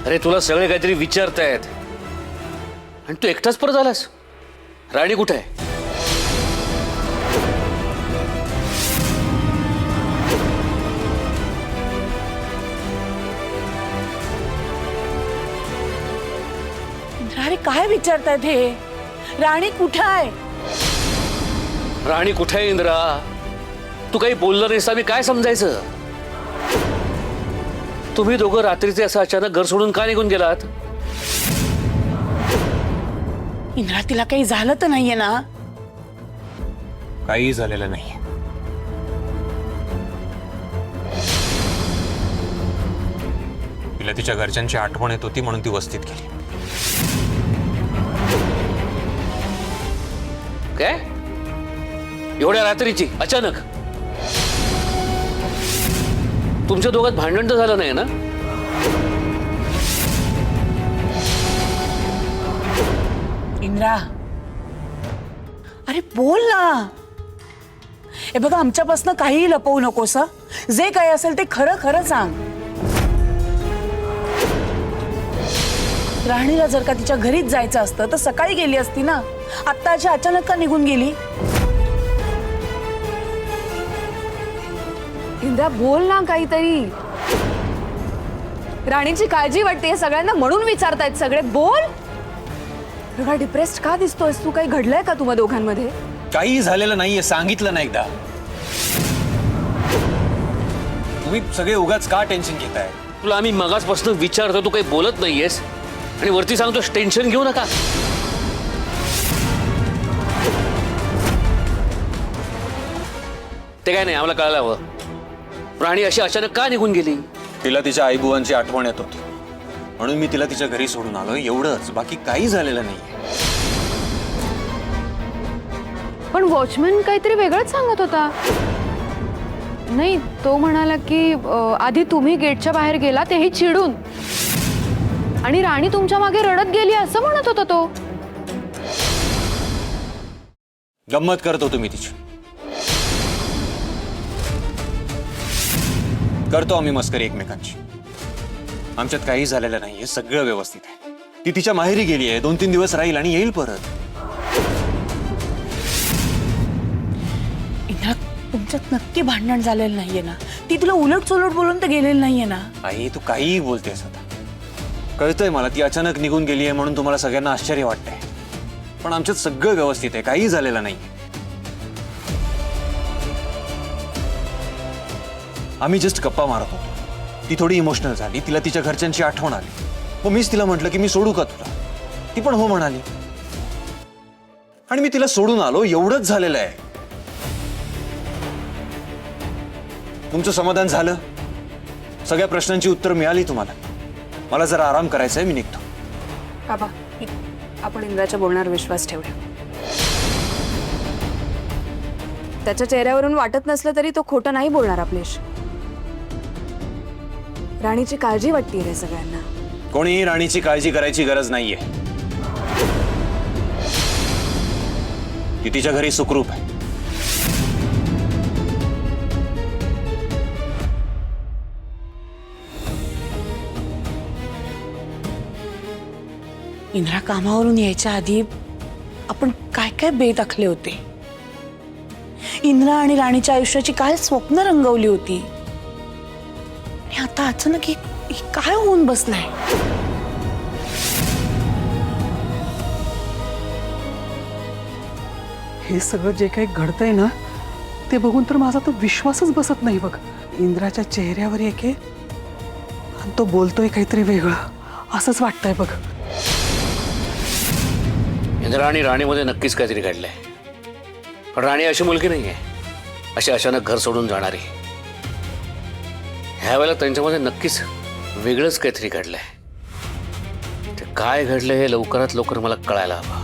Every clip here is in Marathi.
अरे तुला सगळे काहीतरी विचारतायत आणि तू एकटाच परत आलास. राणी कुठे आहे? अरे काय विचारतायत हे? राणी कुठे आहे? राणी कुठे आहे इंद्रा? तू काही बोललं नाहीस आम्ही काय समजायचं? तुम्ही दोघं रात्रीचे असं अचानक घर सोडून का निघून गेलात? इंद्रा तिला काही झालं तर नाहीये ना? काही झालेलं नाही. तिला तिच्या घरच्यांची आठवण येत होती म्हणून ती वस्तीत गेली. काय एवढ्या रात्रीची अचानक? तुमच्या दोघात भांडण तर झालं नाही ना? इंद्रा अरे बोल ना. हे बघा आमच्यापासून काही लपवू नकोस. जे काही असेल ते खरं खरं सांग. राणीला जर का तिच्या घरीच जायचं असतं तर सकाळी गेली असती ना. आत्ता अशी अचानक का निघून गेली? इंद्रा बोल ना काहीतरी. राणीची काळजी वाटते सगळ्यांना म्हणून विचारतायत सगळे. बोल. एवढा डिप्रेस्ड का दिसतोयस तू? काही घडलंय का तुम्हा दोघांमध्ये? काही झालेलं नाहीये, सांगितलं ना एकदा. तुम्ही सगळे उगाच का टेन्शन घेताय? तुला आम्ही मगाचपासून विचारतो, तू काही बोलत नाहीयेस आणि वरती सांगतोस टेन्शन घेऊ नका. ते काय नाही, आम्हाला कळायला हवं. राणी अशी अचानक का निघून गेली? तिला तिच्या आईबुवांची आठवण येत होती म्हणून मी तिला तिच्या घरी सोडून आलो, एवढंच. बाकी काही झालेलं नाहीये. पण वॉचमॅन काहीतरी वेगळंच सांगत होता. नाही, तो म्हणाला की आधी तुम्ही गेटच्या बाहेर गेला तेही चिडून आणि राणी तुमच्या मागे रडत गेली असं म्हणत होता तो. गंमत करतो तुम्ही तिची. करतो आम्ही मस्करी एकमेकांची. आमच्यात काही झालेलं नाहीये, सगळं व्यवस्थित आहे. ती तिच्या माहेरी गेली आहे, 2-3 दिवस राहील आणि येईल परत. इंद्रा तुमच्यात नक्की भांडण झालेलं नाहीये ना? ती तुला उलट सुलट बोलून तर गेलेली नाहीये ना? आई तू काहीही बोलतेस आता. कळतंय मला ती अचानक निघून गेली आहे म्हणून तुम्हाला सगळ्यांना आश्चर्य वाटतंय, पण आमच्यात सगळं व्यवस्थित आहे, काही झालेलं नाही. आम्ही जस्ट गप्पा मारत होतो. ती थोडी इमोशनल झाली, तिला तिच्या घरच्यांची आठवण आली. मग मीच तिला म्हटलं की मी सोडू का तुला? ती पण हो म्हणाली आणि मी तिला सोडून आलो, एवढंच झालेलं आहे. तुमचं समाधान झालं? सगळ्या प्रश्नांची उत्तर मिळाली तुम्हाला? मला जरा आराम करायचा आहे, मी निघतो. बाबा, आपण इंद्राच्या बोलण्यावर विश्वास ठेवूया. त्याच्या चेहऱ्यावरून वाटत नसलं तरी तो खोटं नाही बोलणार आपल्याशी. राणीची काळजी वाटते रे सगळ्यांना. कोणीही राणीची काळजी करायची गरज नाहीये. ती तिच्या घरी सुखरूप आहे. इंद्रा कामावरून यायच्या आधी आपण काय काय बेत आखले होते. इंद्रा आणि राणीच्या आयुष्याची काय स्वप्न रंगवली होती आणि आता अचानक हे काय होऊन बसलंय? हे सगळं जे काही घडतंय ना ते बघून तर माझा तो विश्वासच बसत नाही बघ. इंद्राच्या चेहऱ्यावर एक आहे आणि तो बोलतोय काहीतरी वेगळं, असंच वाटतंय बघ. इंद्रा आणि राणीमध्ये नक्कीच काहीतरी घडलंय. पण राणी अशी मुलगी नाहीये अशी अचानक घर सोडून जाणारी. ह्या वेळेला त्यांच्यामध्ये नक्कीच वेगळंच काहीतरी घडलंय. ते काय घडलंय हे लवकरात लवकर मला कळायला हवं.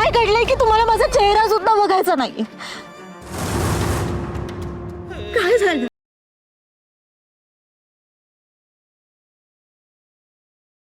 काय घडलंय की तुम्हाला माझा चेहरा सुद्धा बघायचा नाही? काय झालं?